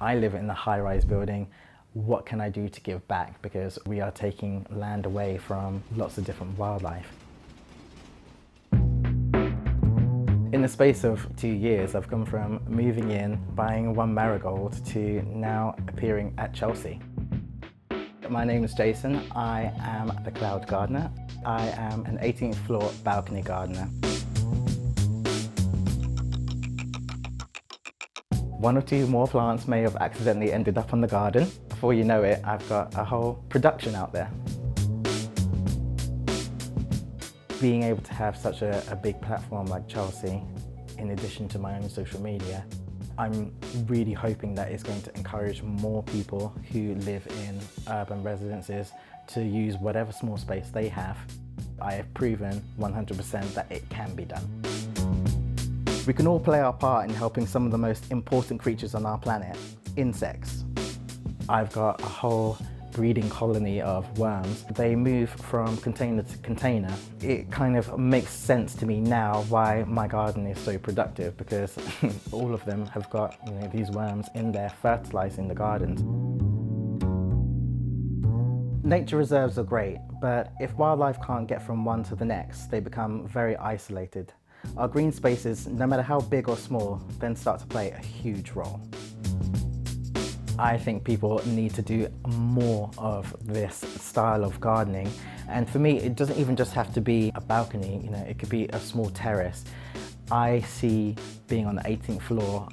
I live in a high-rise building. What can I do to give back? Because we are taking land away from lots of different wildlife. In the space of 2 years, I've gone from moving in, buying one marigold, to now appearing at Chelsea. My name is Jason. I am the Cloud Gardener. I am an 18th floor balcony gardener. One or two more plants may have accidentally ended up on the garden. Before you know it, I've got a whole production out there. Being able to have such a big platform like Chelsea, in addition to my own social media, I'm really hoping that it's going to encourage more people who live in urban residences to use whatever small space they have. I have proven 100% that it can be done. We can all play our part in helping some of the most important creatures on our planet, insects. I've got a whole breeding colony of worms. They move from container to container. It kind of makes sense to me now why my garden is so productive, because all of them have got these worms in there fertilizing the gardens. Nature reserves are great, but if wildlife can't get from one to the next, they become very isolated. Our green spaces, no matter how big or small, then start to play a huge role. I think people need to do more of this style of gardening. And for me, it doesn't even just have to be a balcony, it could be a small terrace. I see, being on the 18th floor,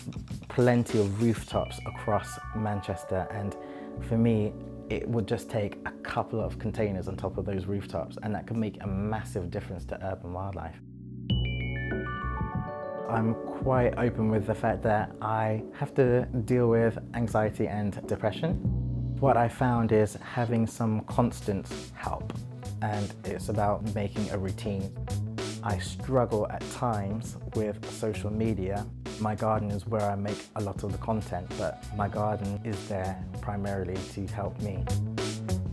plenty of rooftops across Manchester, and for me, it would just take a couple of containers on top of those rooftops, and that could make a massive difference to urban wildlife. I'm quite open with the fact that I have to deal with anxiety and depression. What I found is having some constant help, and it's about making a routine. I struggle at times with social media. My garden is where I make a lot of the content, but my garden is there primarily to help me.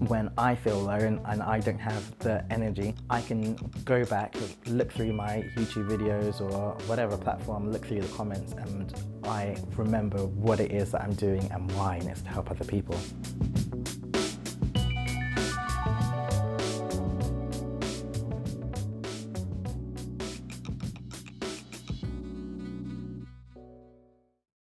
When I feel low and I don't have the energy, I can go back, look through my YouTube videos or whatever platform, look through the comments, and I remember what it is that I'm doing and why, and it's to help other people.